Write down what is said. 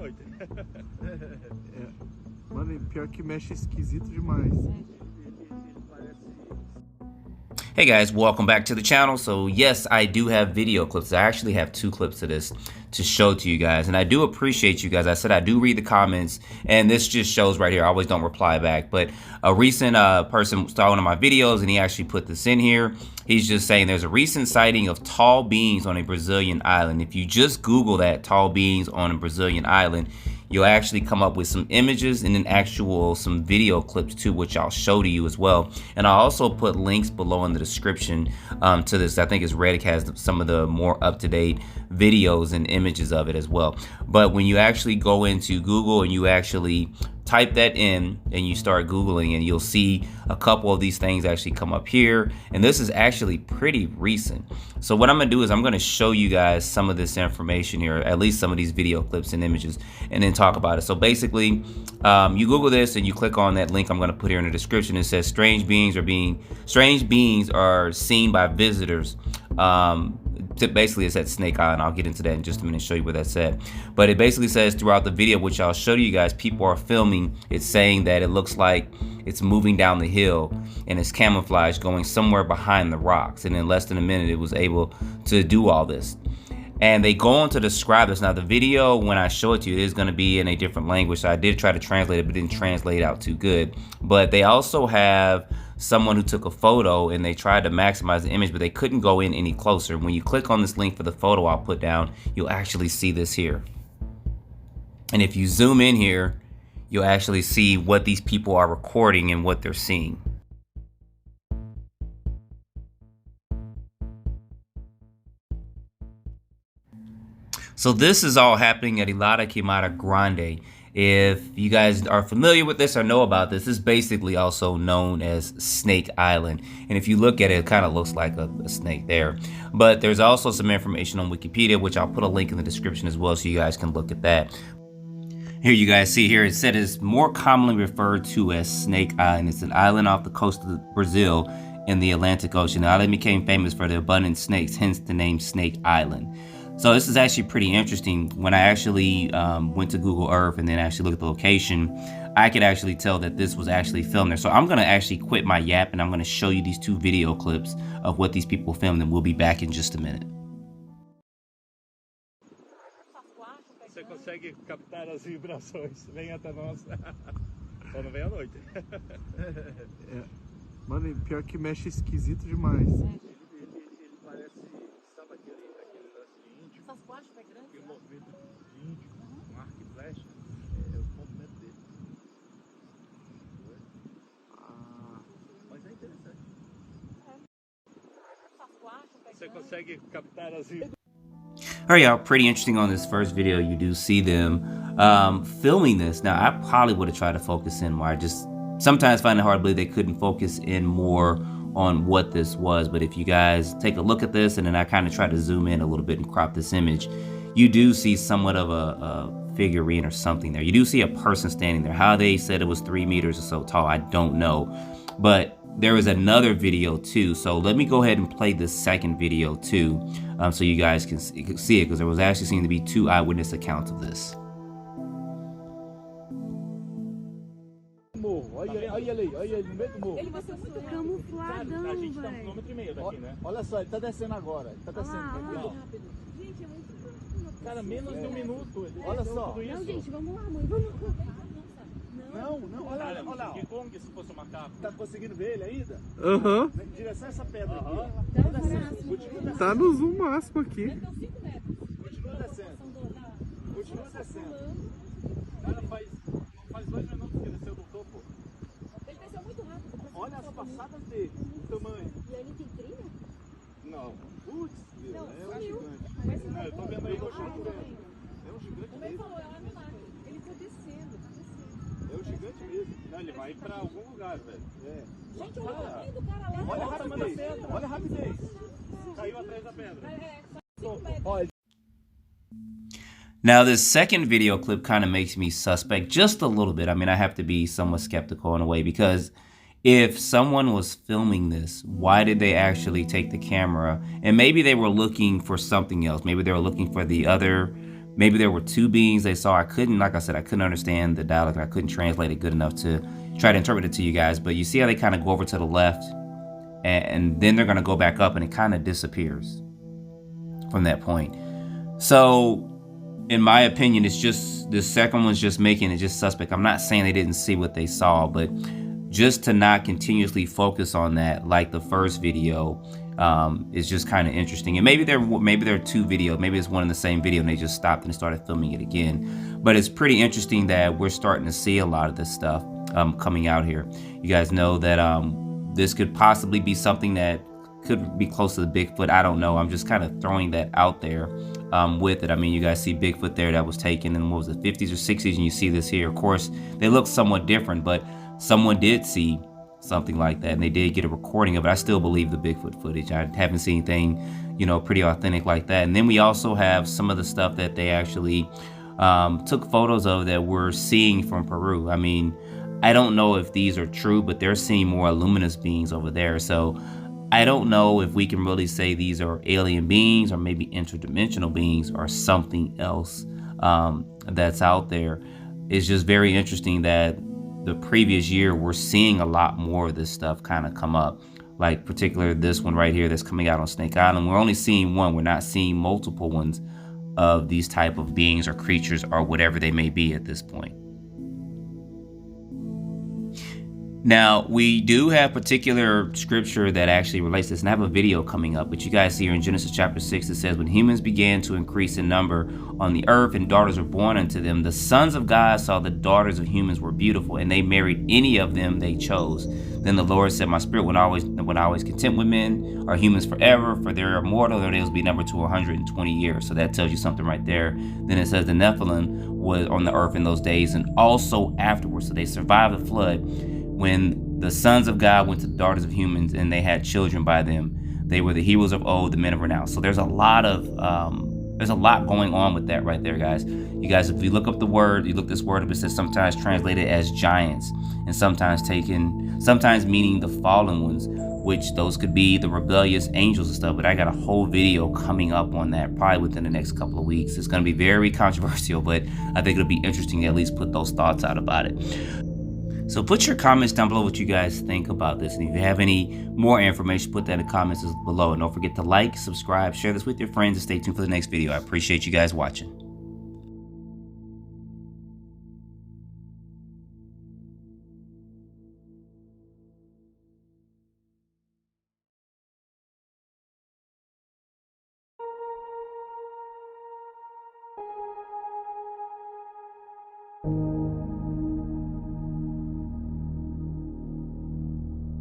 meia-noite. É. Mano, pior que mexe esquisito demais. Hey guys, welcome back to the channel. So yes, I do have video clips. I actually have 2 clips of this to show to you guys, and I do appreciate you guys. I said I do read the comments, and this just shows right here. I always don't reply back, but a recent person saw one of my videos, and he actually put this in here. He's just saying there's a recent sighting of tall beings on a Brazilian island. If you just Google that, tall beings on a Brazilian island, you'll actually come up with some images and then some video clips too, which I'll show to you as well. And I'll also put links below in the description to this. I think it's Reddit has some of the more up-to-date videos and images of it as well. But when you actually go into Google and you actually type that in and you start Googling, and you'll see a couple of these things actually come up here. And this is actually pretty recent. So what I'm gonna do is I'm gonna show you guys some of this information here, at least some of these video clips and images, and then talk about it. So basically, you Google this and you click on that link I'm gonna put here in the description. It says strange beings are seen by visitors. Basically it's at Snake Island. I'll get into that in just a minute and show you what that said. But it basically says throughout the video, which I'll show you guys, people are filming. It's saying that it looks like it's moving down the hill and it's camouflage going somewhere behind the rocks. And in less than a minute, it was able to do all this. And they go on to describe this. Now the video, when I show it to you, it is going to be in a different language. So I did try to translate it, but didn't translate out too good. But they also have someone who took a photo and they tried to maximize the image, but they couldn't go in any closer. When you click on this link for the photo I'll put down, you'll actually see this here. And if you zoom in here, you'll actually see what these people are recording and what they're seeing. So this is all happening at Ilha Queimada Grande. If you guys are familiar with this or know about this, this is basically also known as Snake Island. And if you look at it, it kind of looks like a snake there. But there's also some information on Wikipedia, which I'll put a link in the description as well, so you guys can look at that. Here you guys see here, it said it's more commonly referred to as Snake Island. It's an island off the coast of Brazil in the Atlantic Ocean. The island became famous for the abundant snakes, hence the name Snake Island. So this is actually pretty interesting. When I actually went to Google Earth and then actually looked at the location, I could actually tell that this was actually filmed there. So I'm gonna actually quit my yap and I'm gonna show you these 2 video clips of what these people filmed, and we'll be back in just a minute. Você consegue captar as vibrações? Vem até nós. Só não vem à noite. É. Mano, pior que mexe esquisito demais. Ele parece, sabe aquele lance de índio? Essas plásticas é grande, Aquele movimento de índio, com arco e flecha, é o movimento dele. Mas é interessante. essas plásticas Você consegue captar as vibrações? Alright, y'all, pretty interesting on this first video. You do see them filming this. Now, I probably would have tried to focus in more. I just sometimes find it hard to believe they couldn't focus in more on what this was. But if you guys take a look at this, and then I kind of try to zoom in a little bit and crop this image, you do see somewhat of a figurine or something there. You do see a person standing there. How they said it was 3 meters or so tall, I don't know. But there is another video too, so let me go ahead and play this second video too, so you guys can see it, because there was actually seem to be 2 eyewitness accounts of this. Olha ele no meio do morro. Ele vai ser muito camufladão, A gente tá velho. 1,5 km daqui, né? Olha só, ele tá descendo agora. Ele tá descendo. Gente, é muito rápido. Cara, menos de 1 minuto. Olha só. Não, gente, vamos lá, mãe. Vamos. Não, olha lá. Que Kong se fosse um macaco. Tá conseguindo ver ele ainda? Aham. Em direção a essa pedra aqui. Continua descendo. Tá no zoom máximo aqui. Deu 5 metros. Continua descendo. Continua descendo. Cara, faz 2 minutos que ele desceu do topo. Ele desceu muito rápido. Olha as passadas dele, o tamanho. E ali tem trilha? Não. Putz, Não, é um sumiu. gigante. Mas Eu tô vendo aí, eu tô Ai, vendo. tô vendo. É um gigante Como ele mesmo. falou, é um milagre. Ele foi descendo. É um gigante mesmo. Não, ele vai pra algum lugar, velho. É. Gente, olha o tamanho do cara lá. Olha a rapidez. Olha a rapidez. Caiu atrás da pedra. Só 5 metros. Olha. Now, this second video clip kind of makes me suspect just a little bit. I mean, I have to be somewhat skeptical in a way, because if someone was filming this, why did they actually take the camera? And maybe they were looking for something else. Maybe they were looking for the other maybe there were two beings they saw. I couldn't, like I said, I couldn't understand the dialect. I couldn't translate it good enough to try to interpret it to you guys. But you see how they kind of go over to the left, and then they're going to go back up, and it kind of disappears from that point. So in my opinion, it's just, the second one's just making it just suspect. I'm not saying they didn't see what they saw, but just to not continuously focus on that like the first video is just kind of interesting. And maybe there are two videos, maybe it's one in the same video and they just stopped and started filming it again. But it's pretty interesting that we're starting to see a lot of this stuff coming out here. You guys know that this could possibly be something that could be close to the Bigfoot. I don't know. I'm just kind of throwing that out there with it. I mean, you guys see Bigfoot there that was taken in, what was it, 50s or 60s, and you see this here. Of course, they look somewhat different, but someone did see something like that, and they did get a recording of it. I still believe the Bigfoot footage. I haven't seen anything, you know, pretty authentic like that. And then we also have some of the stuff that they actually took photos of that we're seeing from Peru. I mean, I don't know if these are true, but they're seeing more luminous beings over there. So I don't know if we can really say these are alien beings or maybe interdimensional beings or something else that's out there. It's just very interesting that the previous year we're seeing a lot more of this stuff kind of come up, like particularly this one right here that's coming out on Snake Island. We're only seeing one. We're not seeing multiple ones of these type of beings or creatures or whatever they may be at this point. Now, we do have particular scripture that actually relates to this, and I have a video coming up, but you guys see here in Genesis chapter 6, it says, when humans began to increase in number on the earth and daughters were born unto them, the sons of God saw the daughters of humans were beautiful, and they married any of them they chose. Then the Lord said, my spirit would always content with men or humans forever, for they are mortal, their days will be numbered to 120 years. So that tells you something right there. Then it says the Nephilim was on the earth in those days and also afterwards. So they survived the flood. When the sons of God went to the daughters of humans and they had children by them, they were the heroes of old, the men of renown. So there's a lot going on with that right there, guys. You guys, if you look up the word, you look this word up, it says sometimes translated as giants, and sometimes meaning the fallen ones, which those could be the rebellious angels and stuff. But I got a whole video coming up on that probably within the next couple of weeks. It's going to be very controversial, but I think it'll be interesting to at least put those thoughts out about it. So put your comments down below what you guys think about this. And if you have any more information, put that in the comments below. And don't forget to like, subscribe, share this with your friends, and stay tuned for the next video. I appreciate you guys watching.